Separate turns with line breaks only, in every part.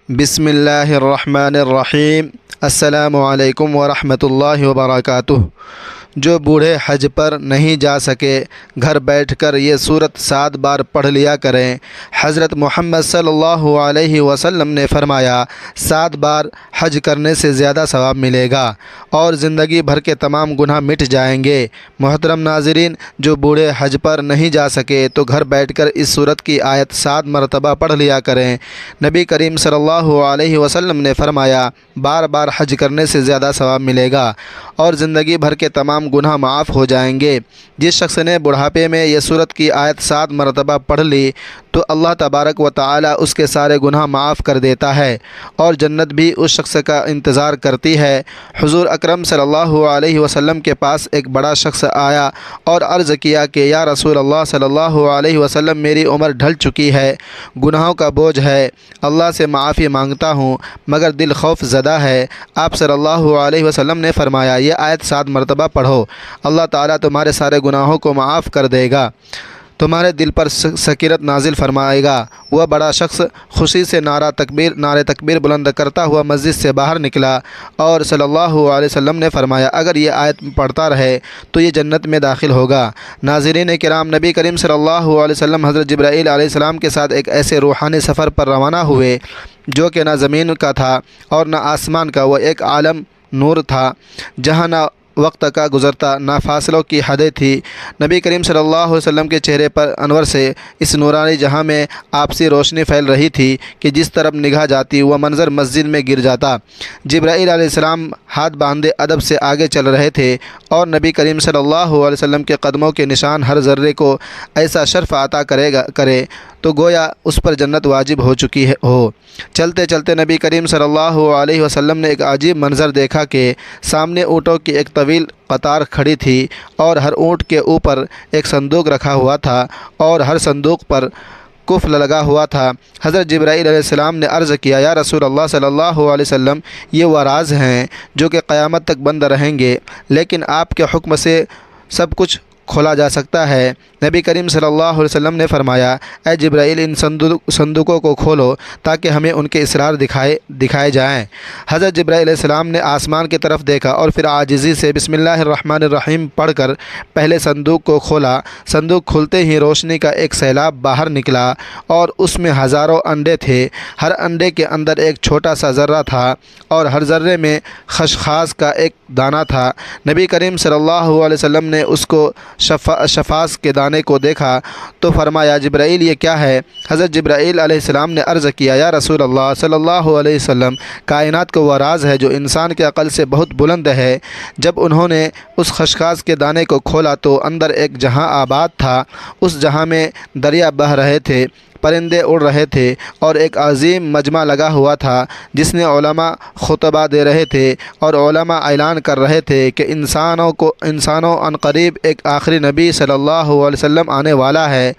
بسم اللہ الرحمن الرحیم۔ السلام علیکم ورحمۃ اللہ وبرکاتہ۔ جو بوڑھے حج پر نہیں جا سکے گھر بیٹھ کر یہ سورت 7 بار پڑھ لیا کریں۔ حضرت محمد صلی اللہ علیہ وسلم نے فرمایا 7 بار حج کرنے سے زیادہ ثواب ملے گا اور زندگی بھر کے تمام گناہ مٹ جائیں گے۔ محترم ناظرین، جو بوڑھے حج پر نہیں جا سکے تو گھر بیٹھ کر اس سورت کی آیت 7 مرتبہ پڑھ لیا کریں۔ نبی کریم صلی اللہ علیہ وسلم نے فرمایا بار بار حج کرنے سے زیادہ ثواب ملے گا اور زندگی بھر کے تمام گناہ معاف ہو جائیں گے۔ جس شخص نے بڑھاپے میں یہ سورت کی آیت 7 مرتبہ پڑھ لی تو اللہ تبارک و تعالی اس کے سارے گناہ معاف کر دیتا ہے اور جنت بھی اس شخص کا انتظار کرتی ہے۔ حضور اکرم صلی اللہ علیہ وسلم کے پاس ایک بڑا شخص آیا اور عرض کیا کہ یا رسول اللہ صلی اللہ علیہ وسلم، میری عمر ڈھل چکی ہے، گناہوں کا بوجھ ہے، اللہ سے معافی مانگتا ہوں مگر دل خوف زدہ ہے۔ آپ صلی اللہ علیہ وسلم نے فرمایا یہ آیت 7 مرتبہ پڑھو، اللہ تعالیٰ تمہارے سارے گناہوں کو معاف کر دے گا، تمہارے دل پر سکینت نازل فرمائے گا۔ وہ بڑا شخص خوشی سے نعرہ تکبیر بلند کرتا ہوا مسجد سے باہر نکلا اور صلی اللہ علیہ وسلم نے فرمایا اگر یہ آیت پڑھتا رہے تو یہ جنت میں داخل ہوگا۔ ناظرین کرام، نبی کریم صلی اللہ علیہ وسلم حضرت جبرائیل علیہ السلام کے ساتھ ایک ایسے روحانی سفر پر روانہ ہوئے جو کہ نہ زمین کا تھا اور نہ آسمان کا، وہ ایک عالم نور تھا جہاں نہ وقت کا گزرتا نہ فاصلوں کی حدیں تھی۔ نبی کریم صلی اللہ علیہ وسلم کے چہرے پر انور سے اس نورانی جہاں میں آپسی روشنی پھیل رہی تھی کہ جس طرف نگاہ جاتی وہ منظر مسجد میں گر جاتا۔ جبرائیل علیہ السلام ہاتھ باندھے ادب سے آگے چل رہے تھے اور نبی کریم صلی اللہ علیہ وسلم کے قدموں کے نشان ہر ذرے کو ایسا شرف عطا کرے تو گویا اس پر جنت واجب ہو چکی ہو۔ چلتے چلتے نبی کریم صلی اللہ علیہ وسلم نے ایک عجیب منظر دیکھا کہ سامنے اونٹوں کی ایک طویل قطار کھڑی تھی اور ہر اونٹ کے اوپر ایک صندوق رکھا ہوا تھا اور ہر صندوق پر قفل لگا ہوا تھا۔ حضرت جبرائیل علیہ السلام نے عرض کیا یا رسول اللہ صلی اللہ علیہ وسلم، یہ وہ راز ہیں جو کہ قیامت تک بند رہیں گے، لیکن آپ کے حکم سے سب کچھ کھولا جا سکتا ہے۔ نبی کریم صلی اللہ علیہ وسلم نے فرمایا اے جبرائیل، ان صندوقوں کو کھولو تاکہ ہمیں ان کے اسرار دکھائے جائیں۔ حضرت جبرائیل علیہ السلام نے آسمان کی طرف دیکھا اور پھر عاجزی سے بسم اللہ الرحمن الرحیم پڑھ کر پہلے صندوق کو کھولا۔ صندوق کھلتے ہی روشنی کا ایک سیلاب باہر نکلا اور اس میں ہزاروں انڈے تھے۔ ہر انڈے کے اندر ایک چھوٹا سا ذرہ تھا اور ہر ذرے میں خشخاش کا ایک دانہ تھا۔ نبی کریم صلی اللہ علیہ وسلم نے اس کو شفاش کے دانے کو دیکھا تو فرمایا جبرائیل یہ کیا ہے؟ حضرت جبرائیل علیہ السلام نے عرض کیا یا رسول اللہ صلی اللہ علیہ وسلم، کائنات کا وہ راز ہے جو انسان کے عقل سے بہت بلند ہے۔ جب انہوں نے اس خشخاش کے دانے کو کھولا تو اندر ایک جہاں آباد تھا، اس جہاں میں دریا بہہ رہے تھے، پرندے اڑ رہے تھے اور ایک عظیم مجمع لگا ہوا تھا جس نے علماء خطبہ دے رہے تھے اور علماء اعلان کر رہے تھے کہ انسانوں عنقریب ایک آخری نبی صلی اللہ علیہ وسلم آنے والا ہے۔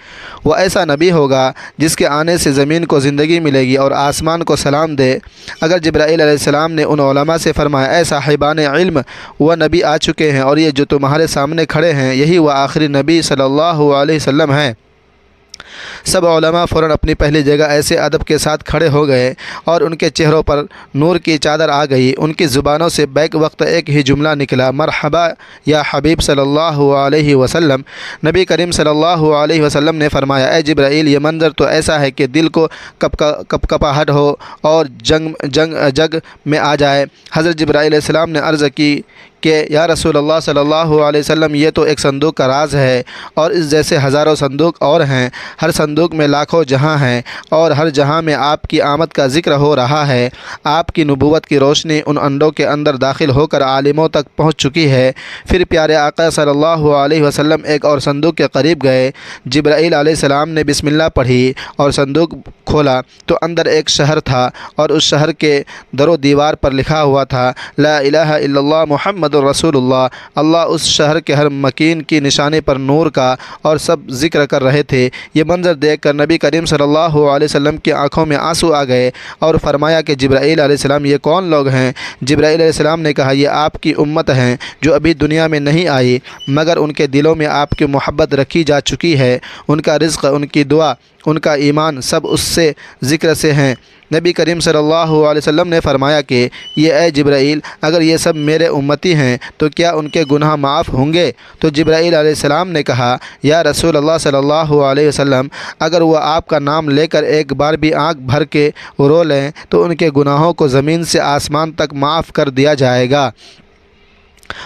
وہ ایسا نبی ہوگا جس کے آنے سے زمین کو زندگی ملے گی اور آسمان کو سلام دے۔ اگر جبرائیل علیہ السلام نے ان علماء سے فرمایا اے صاحبان علم، وہ نبی آ چکے ہیں اور یہ جو تمہارے سامنے کھڑے ہیں یہی وہ آخری نبی صلی اللہ علیہ وسلم ہیں۔ سب علماء فوراً اپنی پہلی جگہ ایسے ادب کے ساتھ کھڑے ہو گئے اور ان کے چہروں پر نور کی چادر آ گئی۔ ان کی زبانوں سے بیک وقت ایک ہی جملہ نکلا، مرحبا یا حبیب صلی اللہ علیہ وسلم۔ نبی کریم صلی اللہ علیہ وسلم نے فرمایا اے جبرائیل، یہ منظر تو ایسا ہے کہ دل کو کپکپاہٹ ہو اور جگ میں آ جائے۔ حضرت جبرائیل علیہ السلام نے عرض کی کہ یا رسول اللہ صلی اللہ علیہ وسلم، یہ تو ایک صندوق کا راز ہے اور اس جیسے ہزاروں صندوق اور ہیں، ہر صندوق میں لاکھوں جہاں ہیں اور ہر جہاں میں آپ کی آمد کا ذکر ہو رہا ہے۔ آپ کی نبوت کی روشنی ان انڈوں کے اندر داخل ہو کر عالموں تک پہنچ چکی ہے۔ پھر پیارے آقا صلی اللہ علیہ وسلم ایک اور صندوق کے قریب گئے۔ جبرائیل علیہ السلام نے بسم اللہ پڑھی اور صندوق کھولا تو اندر ایک شہر تھا اور اس شہر کے در و دیوار پر لکھا ہوا تھا لا الہ الا اللہ محمد رسول اللہ۔ اللہ اس شہر کے ہر مکین کی نشانی پر نور کا اور سب ذکر کر رہے تھے۔ یہ منظر دیکھ کر نبی کریم صلی اللہ علیہ وسلم کی آنکھوں میں آنسو آ گئے اور فرمایا کہ جبرائیل علیہ السلام یہ کون لوگ ہیں؟ جبرائیل علیہ السلام نے کہا یہ آپ کی امت ہیں جو ابھی دنیا میں نہیں آئی مگر ان کے دلوں میں آپ کی محبت رکھی جا چکی ہے۔ ان کا رزق، ان کی دعا، ان کا ایمان سب اس سے ذکر سے ہیں۔ نبی کریم صلی اللہ علیہ وسلم نے فرمایا کہ یہ اے جبرائیل، اگر یہ سب میرے امتی ہیں تو کیا ان کے گناہ معاف ہوں گے؟ تو جبرائیل علیہ السلام نے کہا، یا رسول اللہ صلی اللہ علیہ وسلم، اگر وہ آپ کا نام لے کر ایک بار بھی آنکھ بھر کے رو لیں تو ان کے گناہوں کو زمین سے آسمان تک معاف کر دیا جائے گا،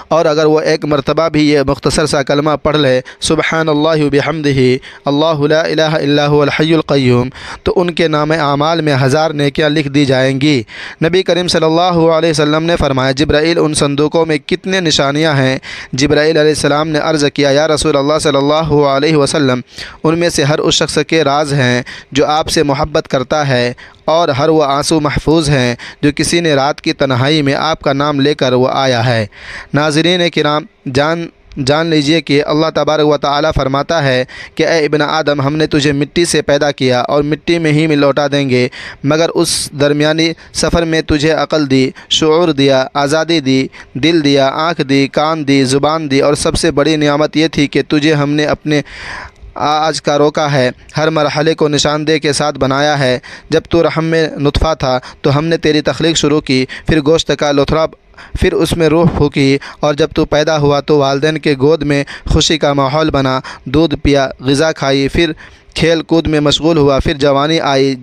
اور اگر وہ ایک مرتبہ بھی یہ مختصر سا کلمہ پڑھ لے، سبحان اللہ وبحمدہ اللہ لا الہ الا هو الحی القیوم، تو ان کے نام اعمال میں 1000 نیکیاں لکھ دی جائیں گی۔ نبی کریم صلی اللہ علیہ وسلم نے فرمایا، جبرائیل ان صندوقوں میں کتنے نشانیاں ہیں؟ جبرائیل علیہ السلام نے عرض کیا، یا رسول اللہ صلی اللہ علیہ وسلم، ان میں سے ہر اس شخص کے راز ہیں جو آپ سے محبت کرتا ہے، اور ہر وہ آنسو محفوظ ہیں جو کسی نے رات کی تنہائی میں آپ کا نام لے کر وہ آیا ہے۔ ناظرین کرام، جان لیجئے کہ اللہ تبارک و تعالی فرماتا ہے کہ اے ابن آدم، ہم نے تجھے مٹی سے پیدا کیا اور مٹی میں ہی لوٹا دیں گے، مگر اس درمیانی سفر میں تجھے عقل دی، شعور دیا، آزادی دی، دل دیا، آنکھ دی، کان دی، زبان دی، اور سب سے بڑی نعمت یہ تھی کہ تجھے ہم نے اپنے آج کا روکا ہے، ہر مرحلے کو نشاندہی کے ساتھ بنایا ہے۔ جب تو رحم میں نطفہ تھا تو ہم نے تیری تخلیق شروع کی، پھر گوشت کا لتھڑا، پھر اس میں روح پھونکی، اور جب تو پیدا ہوا تو والدین کے گود میں خوشی کا ماحول بنا، دودھ پیا، غذا کھائی، پھر کھیل کود میں مشغول ہوا، پھر جوانی آئی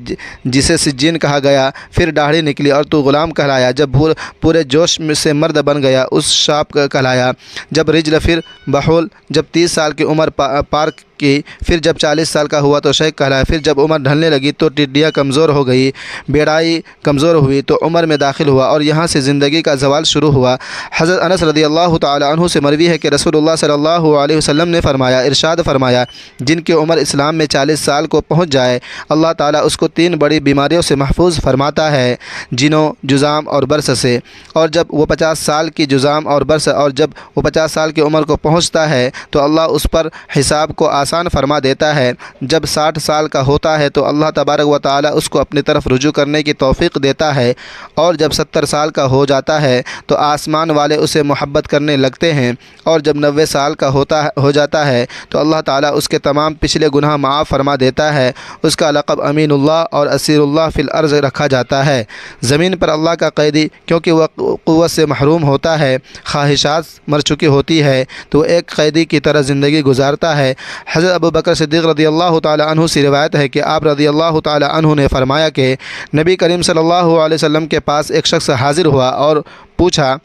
جسے سجین کہا گیا، پھر داڑھی نکلی اور تو غلام کہلایا، جب پورے جوش میں سے مرد بن گیا اس شاب کہلایا، جب رجل پھر بحول، جب 30 سال کی عمر پار کی، پھر جب 40 سال کا ہوا تو شیخ کہلایا، پھر جب عمر ڈھلنے لگی تو ٹڈیاں کمزور ہو گئی، بیڑائی کمزور ہوئی تو عمر میں داخل ہوا، اور یہاں سے زندگی کا زوال شروع ہوا۔ حضرت انس رضی اللہ تعالی عنہ سے مروی ہے کہ رسول اللہ صلی اللہ علیہ وسلم نے فرمایا، ارشاد فرمایا، جن کی عمر اسلام میں 40 سال کو پہنچ جائے، اللہ تعالیٰ اس کو 3 بڑی بیماریوں سے محفوظ فرماتا ہے، جنوں، جذام اور برص سے، اور جب وہ 50 سال کی جذام اور برص، اور جب وہ 50 سال کی عمر کو پہنچتا ہے تو اللہ اس پر حساب کو آسان فرما دیتا ہے، جب 60 سال کا ہوتا ہے تو اللہ تبارک و تعالیٰ اس کو اپنی طرف رجوع کرنے کی توفیق دیتا ہے، اور جب 70 سال کا ہو جاتا ہے تو آسمان والے اسے محبت کرنے لگتے ہیں، اور جب 90 سال کا ہو جاتا ہے تو اللہ تعالیٰ اس کے تمام پچھلے گناہ معاف فرما دیتا ہے، اس کا لقب امین اللہ اور اسیر اللہ فی الارض رکھا جاتا ہے۔ زمین پر اللہ کا قیدی کیونکہ وہ قوت سے محروم ہوتا ہے، خواہشات مر چکی ہوتی ہے، تو ایک قیدی کی طرح زندگی گزارتا ہے۔ حضرت ابو بکر صدیق رضی اللہ تعالی عنہ سے روایت ہے کہ آپ رضی اللہ تعالی عنہ نے فرمایا کہ نبی کریم صلی اللہ علیہ وسلم کے پاس ایک شخص حاضر ہوا اور پوچھا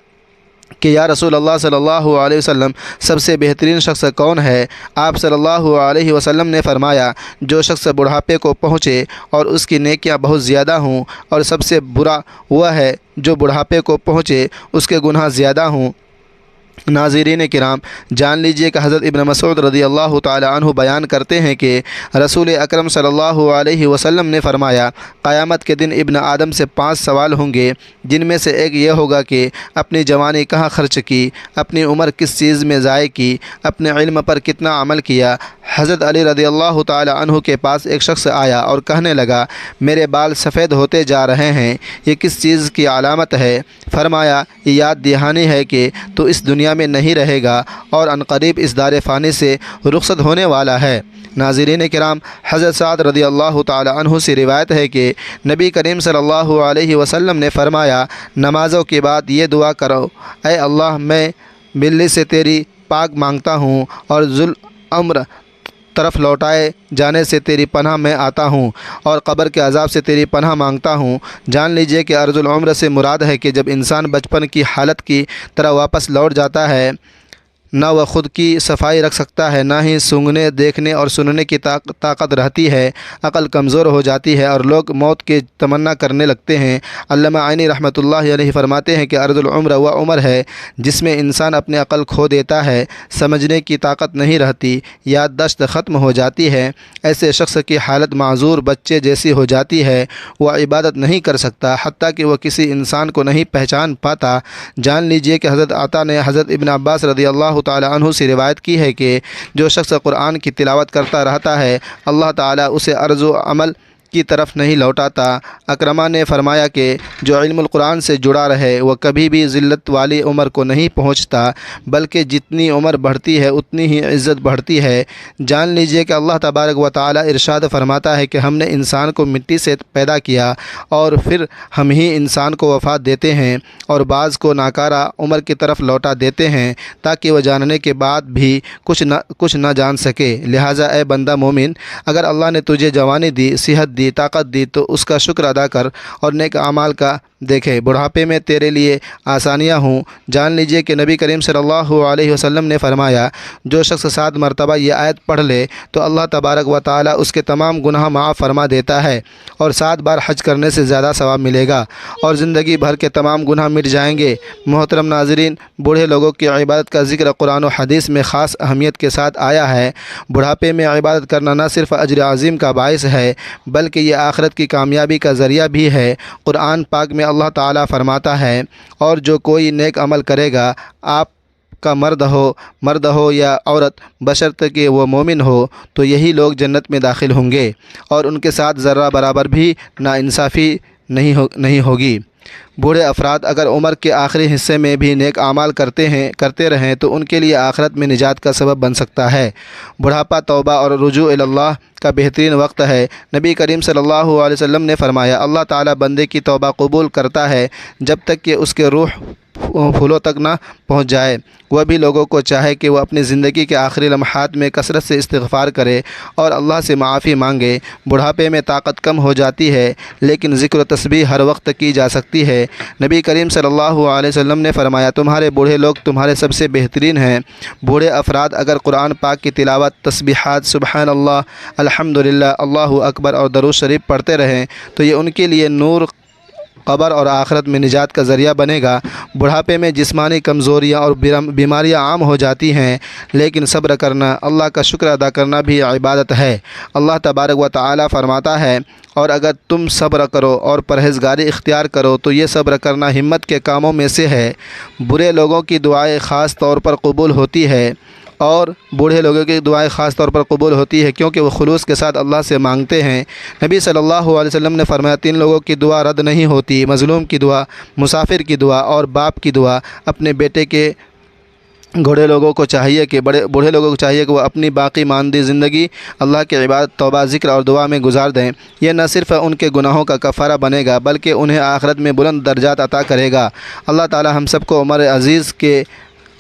کہ یا رسول اللہ صلی اللہ علیہ وسلم، سب سے بہترین شخص کون ہے؟ آپ صلی اللہ علیہ وسلم نے فرمایا، جو شخص بڑھاپے کو پہنچے اور اس کی نیکیاں بہت زیادہ ہوں، اور سب سے برا وہ ہے جو بڑھاپے کو پہنچے اس کے گناہ زیادہ ہوں۔ ناظرین کرام، جان لیجئے کہ حضرت ابن مسعود رضی اللہ تعالی عنہ بیان کرتے ہیں کہ رسول اکرم صلی اللہ علیہ وسلم نے فرمایا، قیامت کے دن ابن آدم سے 5 سوال ہوں گے، جن میں سے ایک یہ ہوگا کہ اپنی جوانی کہاں خرچ کی، اپنی عمر کس چیز میں ضائع کی، اپنے علم پر کتنا عمل کیا۔ حضرت علی رضی اللہ تعالی عنہ کے پاس ایک شخص آیا اور کہنے لگا، میرے بال سفید ہوتے جا رہے ہیں، یہ کس چیز کی علامت ہے؟ فرمایا، یہ یاد دہانی ہے کہ تو اس دنیا میں نہیں رہے گا اور عنقریب اس دار فانی سے رخصت ہونے والا ہے۔ ناظرین کرام، حضرت سعد رضی اللہ تعالی عنہ سے روایت ہے کہ نبی کریم صلی اللہ علیہ وسلم نے فرمایا، نمازوں کے بعد یہ دعا کرو، اے اللہ، میں بلی سے تیری پاک مانگتا ہوں اور ذوالعمر طرف لوٹائے جانے سے تیری پناہ میں آتا ہوں، اور قبر کے عذاب سے تیری پناہ مانگتا ہوں۔ جان لیجئے کہ ارذ العمر سے مراد ہے کہ جب انسان بچپن کی حالت کی طرح واپس لوٹ جاتا ہے، نہ وہ خود کی صفائی رکھ سکتا ہے، نہ ہی سونگھنے، دیکھنے اور سننے کی طاقت رہتی ہے، عقل کمزور ہو جاتی ہے اور لوگ موت کی تمنا کرنے لگتے ہیں۔ علامہ عینی رحمۃ اللہ علیہ فرماتے ہیں کہ ارذ العمر وہ عمر ہے جس میں انسان اپنی عقل کھو دیتا ہے، سمجھنے کی طاقت نہیں رہتی، یادداشت ختم ہو جاتی ہے، ایسے شخص کی حالت معذور بچے جیسی ہو جاتی ہے، وہ عبادت نہیں کر سکتا، حتیٰ کہ وہ کسی انسان کو نہیں پہچان پاتا۔ جان لیجئے کہ حضرت عطا نے حضرت ابن عباس رضی اللہ تعالی عنہ سے روایت کی ہے کہ جو شخص قرآن کی تلاوت کرتا رہتا ہے، اللہ تعالیٰ اسے عرض و عمل کی طرف نہیں لوٹاتا۔ اکرمہ نے فرمایا کہ جو علم القرآن سے جڑا رہے وہ کبھی بھی ذلت والی عمر کو نہیں پہنچتا، بلکہ جتنی عمر بڑھتی ہے اتنی ہی عزت بڑھتی ہے۔ جان لیجئے کہ اللہ تبارک و تعالی ارشاد فرماتا ہے کہ ہم نے انسان کو مٹی سے پیدا کیا اور پھر ہم ہی انسان کو وفات دیتے ہیں اور بعض کو ناکارہ عمر کی طرف لوٹا دیتے ہیں تاکہ وہ جاننے کے بعد بھی کچھ نہ جان سکے۔ لہٰذا اے بندہ مومن، اگر اللہ نے تجھے جوانی دی، صحت دی، طاقت دی تو اس کا شکر ادا کر اور نیک اعمال کا دیکھے۔ بڑھاپے میں تیرے لیے آسانیاں ہوں۔ جان لیجئے کہ نبی کریم صلی اللہ علیہ وسلم نے فرمایا، جو شخص 7 مرتبہ یہ آیت پڑھ لے تو اللہ تبارک و تعالی اس کے تمام گناہ معاف فرما دیتا ہے اور 7 بار حج کرنے سے زیادہ ثواب ملے گا اور زندگی بھر کے تمام گناہ مٹ جائیں گے۔ محترم ناظرین، بوڑھے لوگوں کی عبادت کا ذکر قرآن و حدیث میں خاص اہمیت کے ساتھ آیا ہے۔ بڑھاپے میں عبادت کرنا نہ صرف اجر عظیم کا باعث ہے بلکہ یہ آخرت کی کامیابی کا ذریعہ بھی ہے۔ قرآن پاک میں اللہ تعالیٰ فرماتا ہے، اور جو کوئی نیک عمل کرے گا، آپ کا مرد ہو یا عورت، بشرط کہ وہ مومن ہو، تو یہی لوگ جنت میں داخل ہوں گے اور ان کے ساتھ ذرہ برابر بھی ناانصافی نہیں ہوگی۔ بوڑھے افراد اگر عمر کے آخری حصے میں بھی نیک اعمال کرتے رہیں تو ان کے لیے آخرت میں نجات کا سبب بن سکتا ہے۔ بڑھاپا توبہ اور رجوع اللہ کا بہترین وقت ہے۔ نبی کریم صلی اللہ علیہ وسلم نے فرمایا، اللہ تعالیٰ بندے کی توبہ قبول کرتا ہے جب تک کہ اس کے روح پھولوں تک نہ پہنچ جائے۔ وہ بھی لوگوں کو چاہے کہ وہ اپنی زندگی کے آخری لمحات میں کثرت سے استغفار کرے اور اللہ سے معافی مانگے۔ بڑھاپے میں طاقت کم ہو جاتی ہے لیکن ذکر و تسبیح ہر وقت کی جا سکتی ہے۔ نبی کریم صلی اللہ علیہ وسلم نے فرمایا، تمہارے بوڑھے لوگ تمہارے سب سے بہترین ہیں۔ بوڑھے افراد اگر قرآن پاک کی تلاوت، تسبیحات، سبحان اللہ، الحمدللہ، اللہ اکبر اور درود شریف پڑھتے رہیں تو یہ ان کے لیے نور قبر اور آخرت میں نجات کا ذریعہ بنے گا۔ بڑھاپے میں جسمانی کمزوریاں اور بیماریاں عام ہو جاتی ہیں، لیکن صبر کرنا، اللہ کا شکر ادا کرنا بھی عبادت ہے۔ اللہ تبارک و تعالی فرماتا ہے، اور اگر تم صبر کرو اور پرہیزگاری اختیار کرو تو یہ صبر کرنا ہمت کے کاموں میں سے ہے۔ برے لوگوں کی دعائیں خاص طور پر قبول ہوتی ہے اور بوڑھے لوگوں کی دعائیں خاص طور پر قبول ہوتی ہے کیونکہ وہ خلوص کے ساتھ اللہ سے مانگتے ہیں۔ نبی صلی اللہ علیہ وسلم نے فرمایا، 3 لوگوں کی دعا رد نہیں ہوتی: مظلوم کی دعا، مسافر کی دعا اور باپ کی دعا۔ اپنے بیٹے کے بوڑھے لوگوں کو چاہیے کہ وہ اپنی باقی ماندی زندگی اللہ کے عبادت، توبہ، ذکر اور دعا میں گزار دیں۔ یہ نہ صرف ان کے گناہوں کا کفارہ بنے گا بلکہ انہیں آخرت میں بلند درجات عطا کرے گا۔ اللہ تعالی ہم سب کو عمر عزیز کے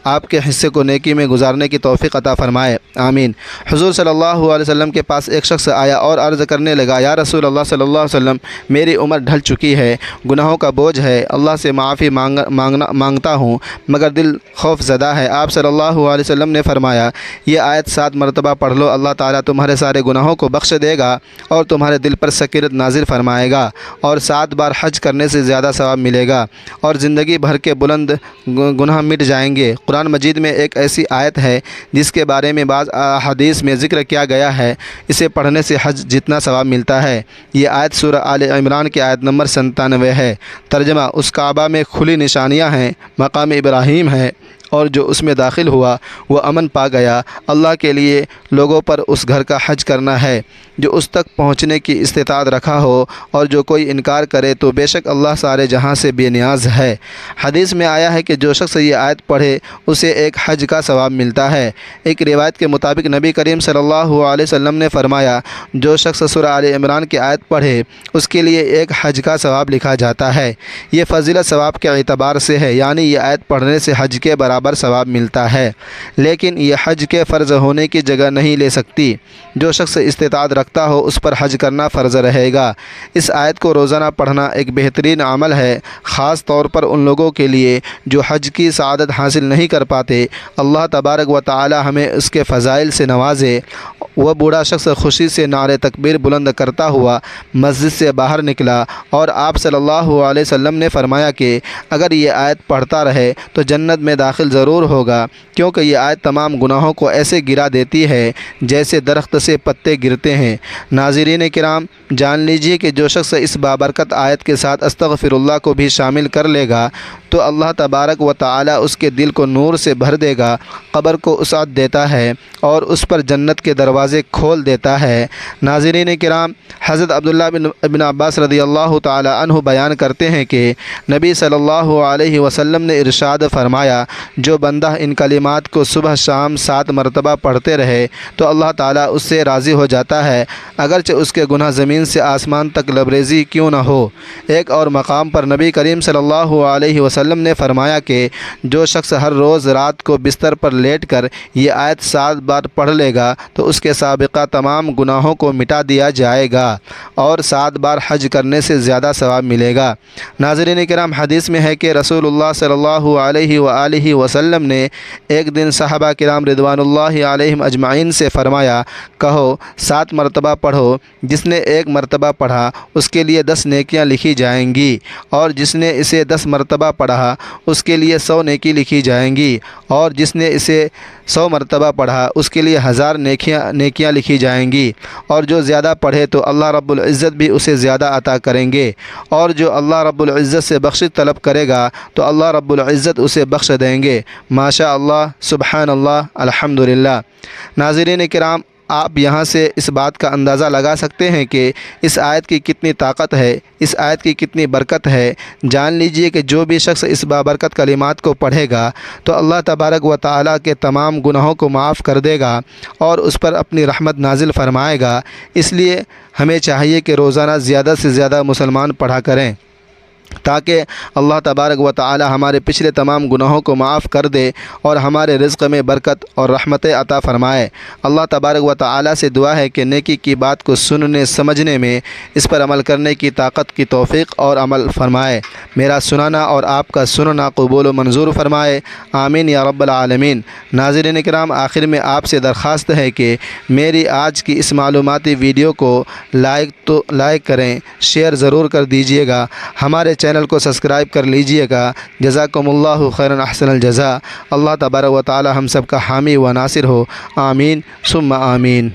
آپ کے حصے کو نیکی میں گزارنے کی توفیق عطا فرمائے، آمین۔ حضور صلی اللہ علیہ وسلم کے پاس ایک شخص آیا اور عرض کرنے لگا، یا رسول اللہ صلی اللہ علیہ وسلم، میری عمر ڈھل چکی ہے، گناہوں کا بوجھ ہے، اللہ سے معافی مانگتا ہوں مگر دل خوف زدہ ہے۔ آپ صلی اللہ علیہ وسلم نے فرمایا، یہ آیت 7 مرتبہ پڑھ لو، اللہ تعالیٰ تمہارے سارے گناہوں کو بخش دے گا اور تمہارے دل پر سکینت نازل فرمائے گا اور 7 بار حج کرنے سے زیادہ ثواب ملے گا اور زندگی بھر کے بلند گناہ مٹ جائیں گے۔ قرآن مجید میں ایک ایسی آیت ہے جس کے بارے میں بعض احادیث میں ذکر کیا گیا ہے، اسے پڑھنے سے حج جتنا ثواب ملتا ہے۔ یہ آیت سورہ آل عمران کی آیت نمبر 97 ہے۔ ترجمہ: اس کعبہ میں کھلی نشانیاں ہیں، مقام ابراہیم ہے اور جو اس میں داخل ہوا وہ امن پا گیا۔ اللہ کے لیے لوگوں پر اس گھر کا حج کرنا ہے جو اس تک پہنچنے کی استطاعت رکھا ہو، اور جو کوئی انکار کرے تو بے شک اللہ سارے جہاں سے بے نیاز ہے۔ حدیث میں آیا ہے کہ جو شخص یہ آیت پڑھے اسے ایک حج کا ثواب ملتا ہے۔ ایک روایت کے مطابق نبی کریم صلی اللہ علیہ وسلم نے فرمایا، جو شخص سورہ آل عمران کی آیت پڑھے اس کے لیے ایک حج کا ثواب لکھا جاتا ہے۔ یہ فضیلت ثواب کے اعتبار سے ہے، یعنی یہ آیت پڑھنے سے حج کے برابر ثواب ملتا ہے، لیکن یہ حج کے فرض ہونے کی جگہ نہیں لے سکتی۔ جو شخص استطاعت رکھتا ہو اس پر حج کرنا فرض رہے گا۔ اس آیت کو روزانہ پڑھنا ایک بہترین عمل ہے، خاص طور پر ان لوگوں کے لیے جو حج کی سعادت حاصل نہیں کر پاتے۔ اللہ تبارک و تعالی ہمیں اس کے فضائل سے نوازے۔ وہ بوڑھا شخص خوشی سے نعرہ تکبیر بلند کرتا ہوا مسجد سے باہر نکلا اور آپ صلی اللہ علیہ وسلم نے فرمایا کہ اگر یہ آیت پڑھتا رہے تو جنت میں داخل عمل ضرور ہوگا، کیونکہ یہ آیت تمام گناہوں کو ایسے گرا دیتی ہے جیسے درخت سے پتے گرتے ہیں۔ ناظرین کرام، جان لیجیے کہ جو شخص اس بابرکت آیت کے ساتھ استغفر اللہ کو بھی شامل کر لے گا تو اللہ تبارک و تعالی اس کے دل کو نور سے بھر دے گا، قبر کو وسعت دیتا ہے اور اس پر جنت کے دروازے کھول دیتا ہے۔ ناظرین کرام، حضرت عبداللہ بن عباس رضی اللہ تعالی عنہ بیان کرتے ہیں کہ نبی صلی اللہ علیہ وسلم نے ارشاد فرمایا، جو بندہ ان کلمات کو صبح شام 7 مرتبہ پڑھتے رہے تو اللہ تعالیٰ اس سے راضی ہو جاتا ہے، اگرچہ اس کے گناہ زمین سے آسمان تک لبریزی کیوں نہ ہو۔ ایک اور مقام پر نبی کریم صلی اللہ علیہ وسلم نے فرمایا کہ جو شخص ہر روز رات کو بستر پر لیٹ کر یہ آیت 7 بار پڑھ لے گا تو اس کے سابقہ تمام گناہوں کو مٹا دیا جائے گا اور 7 بار حج کرنے سے زیادہ ثواب ملے گا۔ ناظرین کرام، حدیث میں ہے کہ رسول اللہ صلی اللہ علیہ وآلہ وسلم نے ایک دن صحابہ کرام رضوان اللہ علیہم اجمعین سے فرمایا، کہو 7 مرتبہ پڑھو، جس نے 1 مرتبہ پڑھا اس کے لیے 10 نیکیاں لکھی جائیں گی، اور جس نے اسے 10 مرتبہ پڑھا اس کے لیے 100 نیکی لکھی جائیں گی، اور جس نے اسے 100 مرتبہ پڑھا اس کے لیے 1000 نیکیاں لکھی جائیں گی، اور جو زیادہ پڑھے تو اللہ رب العزت بھی اسے زیادہ عطا کریں گے، اور جو اللہ رب العزت سے بخشش طلب کرے گا تو اللہ رب العزت اسے بخش دیں گے۔ ماشاء اللہ، سبحان اللہ، الحمدللہ۔ ناظرین کرام، آپ یہاں سے اس بات کا اندازہ لگا سکتے ہیں کہ اس آیت کی کتنی طاقت ہے، اس آیت کی کتنی برکت ہے۔ جان لیجئے کہ جو بھی شخص اس بابرکت کلمات کو پڑھے گا تو اللہ تبارک و تعالیٰ کے تمام گناہوں کو معاف کر دے گا اور اس پر اپنی رحمت نازل فرمائے گا۔ اس لیے ہمیں چاہیے کہ روزانہ زیادہ سے زیادہ مسلمان پڑھا کریں تاکہ اللہ تبارک و تعالی ہمارے پچھلے تمام گناہوں کو معاف کر دے اور ہمارے رزق میں برکت اور رحمتیں عطا فرمائے۔ اللہ تبارک و تعالی سے دعا ہے کہ نیکی کی بات کو سننے سمجھنے میں، اس پر عمل کرنے کی طاقت کی توفیق اور عمل فرمائے۔ میرا سنانا اور آپ کا سننا قبول و منظور فرمائے، آمین یا رب العالمین۔ ناظرین کرام، آخر میں آپ سے درخواست ہے کہ میری آج کی اس معلوماتی ویڈیو کو لائک کریں، شیئر ضرور کر دیجیے گا، ہمارے چینل کو سبسکرائب کر لیجئے گا۔ جزاکم اللہ خیرا احسن الجزاء۔ اللہ تبارک و تعالی ہم سب کا حامی و ناصر ہو، آمین ثم آمین۔